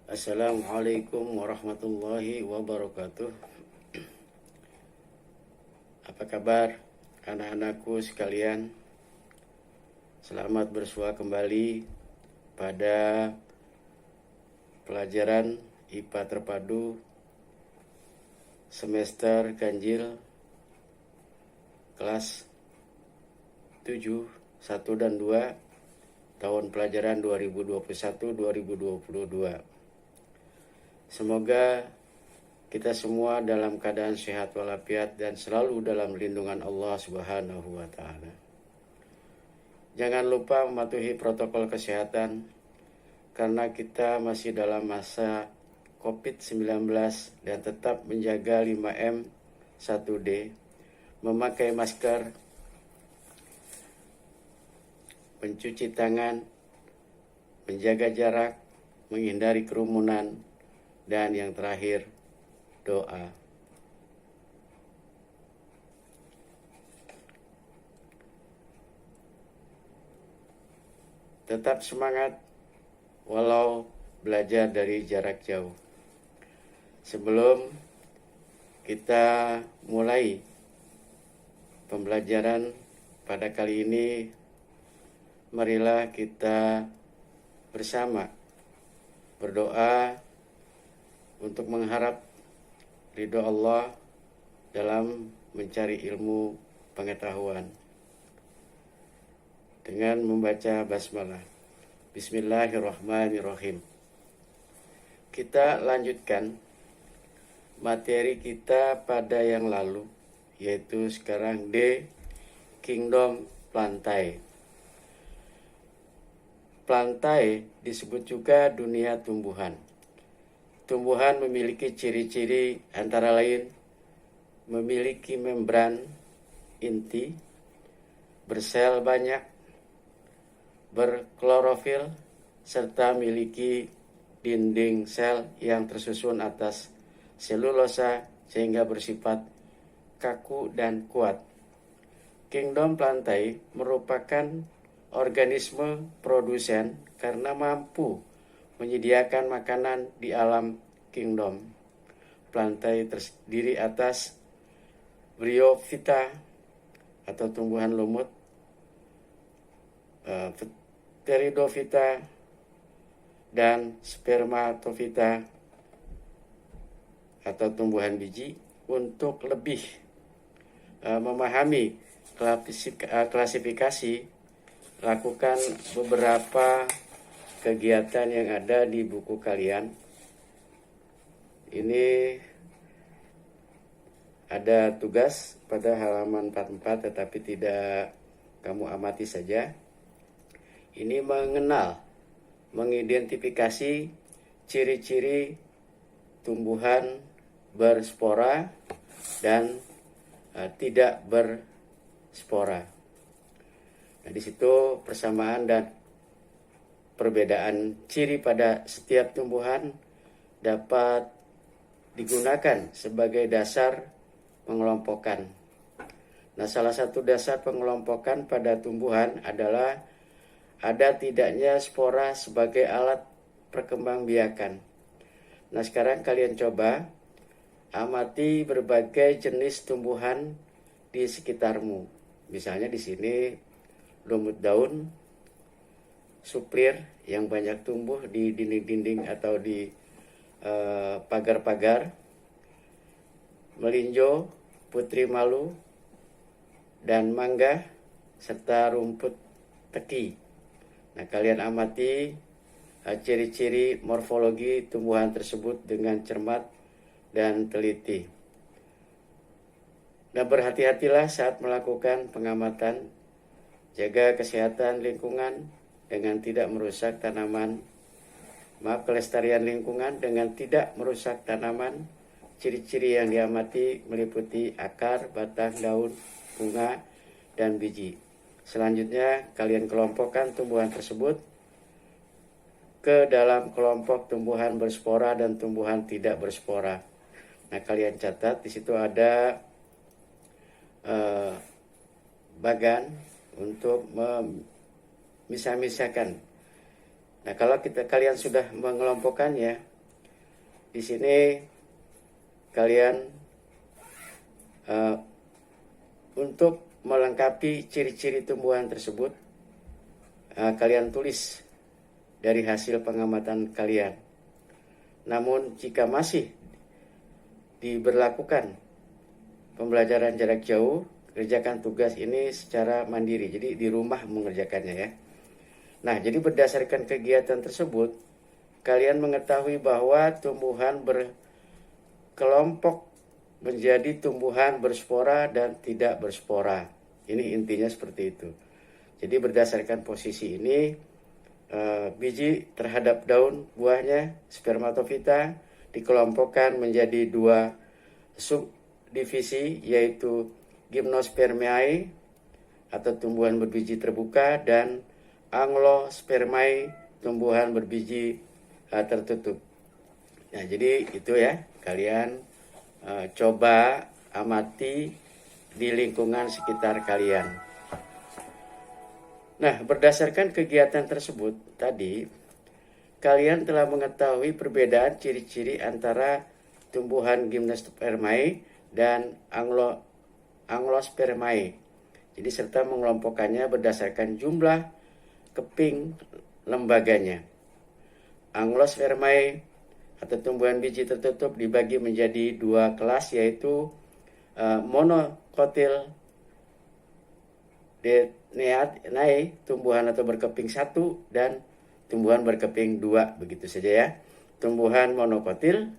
Assalamualaikum warahmatullahi wabarakatuh. Apa kabar anak-anakku sekalian? Selamat bersua kembali pada pelajaran IPA terpadu semester ganjil kelas 7, 1 dan 2 tahun pelajaran 2021-2022. Semoga kita semua dalam keadaan sehat walafiat dan selalu dalam lindungan Allah Subhanahu wa taala. Jangan lupa mematuhi protokol kesehatan karena kita masih dalam masa COVID-19 dan tetap menjaga 5M 1D, memakai masker, mencuci tangan, menjaga jarak, menghindari kerumunan, dan yang terakhir, doa. Tetap semangat walau belajar dari jarak jauh. Sebelum kita mulai pembelajaran pada kali ini, marilah kita bersama berdoa untuk mengharap ridho Allah dalam mencari ilmu pengetahuan dengan membaca basmalah. Bismillahirrahmanirrahim. Kita lanjutkan materi kita pada yang lalu, yaitu sekarang D, Kingdom Plantae. Plantae disebut juga dunia tumbuhan. Tumbuhan memiliki ciri-ciri antara lain memiliki membran inti, bersel banyak, berklorofil, serta memiliki dinding sel yang tersusun atas selulosa sehingga bersifat kaku dan kuat. Kingdom Plantae merupakan organisme produsen karena mampu menyediakan makanan di alam kingdom. Plantae terdiri atas bryophyta atau tumbuhan lumut, pteridophyta, dan spermatophyta atau tumbuhan biji. Untuk lebih memahami klasifikasi, lakukan beberapa kegiatan yang ada di buku kalian. Ini ada tugas pada halaman 44, tetapi tidak kamu amati saja. Ini mengidentifikasi ciri-ciri tumbuhan berspora dan tidak berspora. Nah, di situ persamaan dan perbedaan ciri pada setiap tumbuhan dapat digunakan sebagai dasar pengelompokan. Nah, salah satu dasar pengelompokan pada tumbuhan adalah ada tidaknya spora sebagai alat perkembangbiakan. Nah, sekarang kalian coba amati berbagai jenis tumbuhan di sekitarmu. Misalnya di sini lumut daun, suplir yang banyak tumbuh di dinding-dinding atau di pagar-pagar, melinjo, putri malu, dan mangga, serta rumput teki. Nah, kalian amati ciri-ciri morfologi tumbuhan tersebut dengan cermat dan teliti. Nah, berhati-hatilah saat melakukan pengamatan, jaga kesehatan lingkungan dengan tidak merusak tanaman. Kelestarian lingkungan dengan tidak merusak tanaman. Ciri-ciri yang diamati meliputi akar, batang, daun, bunga, dan biji. Selanjutnya, kalian kelompokkan tumbuhan tersebut ke dalam kelompok tumbuhan berspora dan tumbuhan tidak berspora. Nah, kalian catat di situ ada bagan untuk memisah-misahkan. Nah, kalau kalian sudah mengelompokkannya, di sini kalian untuk melengkapi ciri-ciri tumbuhan tersebut, kalian tulis dari hasil pengamatan kalian. Namun jika masih diberlakukan pembelajaran jarak jauh, kerjakan tugas ini secara mandiri, jadi di rumah mengerjakannya ya. Nah, jadi berdasarkan kegiatan tersebut, kalian mengetahui bahwa tumbuhan berkelompok menjadi tumbuhan berspora dan tidak berspora. Ini intinya seperti itu. Jadi berdasarkan posisi ini, biji terhadap daun buahnya, spermatofita, dikelompokkan menjadi 2 subdivisi, yaitu Gymnospermae atau tumbuhan berbiji terbuka dan Angiospermae, tumbuhan berbiji tertutup. Nah, jadi itu ya, kalian coba amati di lingkungan sekitar kalian. Nah, berdasarkan kegiatan tersebut tadi, kalian telah mengetahui perbedaan ciri-ciri antara tumbuhan Gymnospermae dan Angiospermae. Jadi serta mengelompokkannya berdasarkan jumlah keping lembaganya. Angiospermae atau tumbuhan biji tertutup dibagi menjadi 2 kelas, yaitu monocotyl deneae, tumbuhan atau berkeping 1, dan tumbuhan berkeping 2, begitu saja ya. Tumbuhan monokotil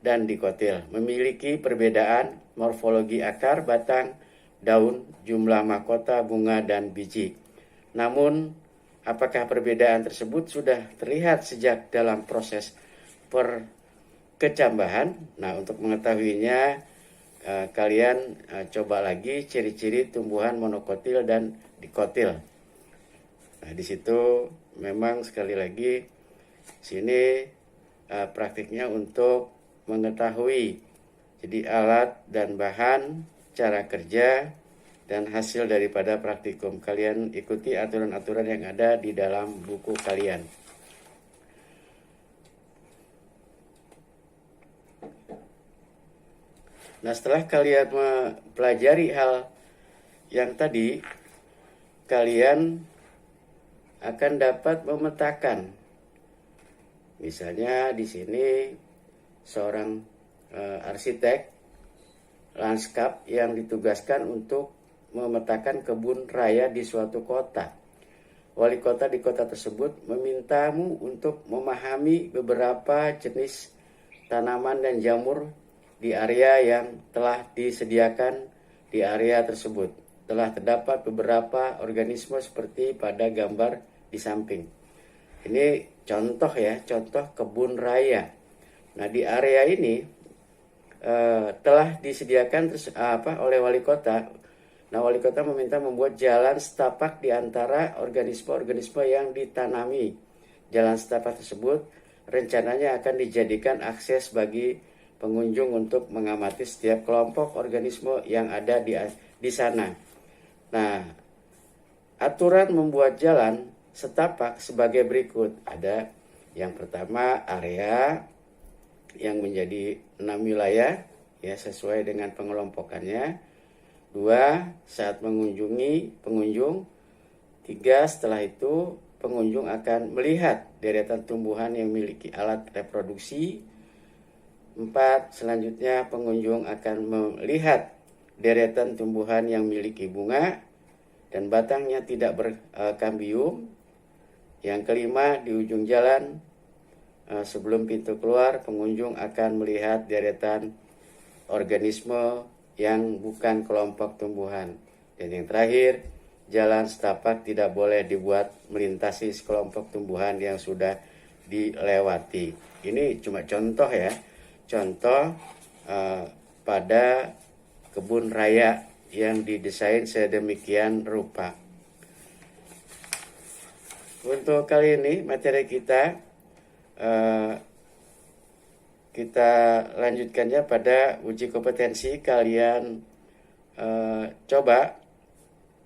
dan dikotil memiliki perbedaan morfologi akar, batang, daun, jumlah mahkota, bunga, dan biji. Namun, apakah perbedaan tersebut sudah terlihat sejak dalam proses perkecambahan? Nah, untuk mengetahuinya, kalian coba lagi ciri-ciri tumbuhan monokotil dan dikotil. Nah, di situ memang sekali lagi sini praktiknya untuk mengetahui jadi alat dan bahan, cara kerja, dan hasil daripada praktikum. Kalian ikuti aturan-aturan yang ada di dalam buku kalian. Nah, setelah kalian mempelajari hal yang tadi, kalian akan dapat memetakan. Misalnya di sini seorang arsitek lanskap yang ditugaskan untuk memetakan kebun raya di suatu kota. Wali kota di kota tersebut memintamu untuk memahami beberapa jenis tanaman dan jamur di area yang telah disediakan di area tersebut. Telah terdapat beberapa organisme seperti pada gambar di samping. Ini contoh ya, contoh kebun raya. Nah, di area ini telah disediakan oleh wali kota. Nah, wali kota meminta membuat jalan setapak di antara organisme-organisme yang ditanami. Jalan setapak tersebut rencananya akan dijadikan akses bagi pengunjung untuk mengamati setiap kelompok organisme yang ada di sana. Nah, aturan membuat jalan setapak sebagai berikut. Ada yang pertama, area yang menjadi 6 wilayah ya sesuai dengan pengelompokannya. 2, saat mengunjungi pengunjung. 3, setelah itu pengunjung akan melihat deretan tumbuhan yang memiliki alat reproduksi. 4, selanjutnya pengunjung akan melihat deretan tumbuhan yang memiliki bunga dan batangnya tidak berkambium. Yang kelima, di ujung jalan sebelum pintu keluar, pengunjung akan melihat deretan organisme yang bukan kelompok tumbuhan. Dan yang terakhir, jalan setapak tidak boleh dibuat melintasi sekelompok tumbuhan yang sudah dilewati. Ini cuma contoh ya, contoh pada kebun raya yang didesain sedemikian rupa. Untuk kali ini materi kita lanjutkannya pada uji kompetensi. Kalian coba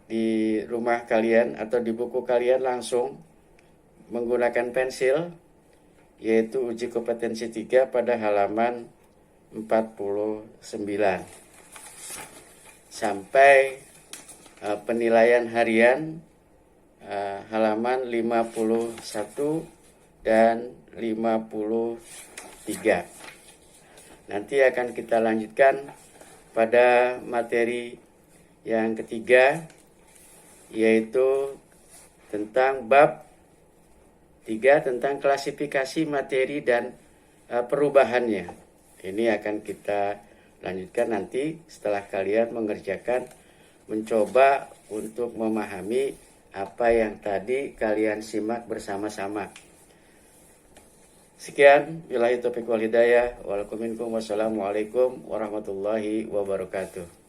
di rumah kalian atau di buku kalian langsung menggunakan pensil yaitu uji kompetensi 3 pada halaman 49 sampai penilaian harian halaman 51 dan 53. Nanti akan kita lanjutkan pada materi yang ketiga, yaitu tentang bab 3 tentang klasifikasi materi dan perubahannya. Ini akan kita lanjutkan nanti setelah kalian mencoba untuk memahami apa yang tadi kalian simak bersama-sama. Sekian, billahi taufiq wal hidayah. Wassalamualaikum warahmatullahi wabarakatuh.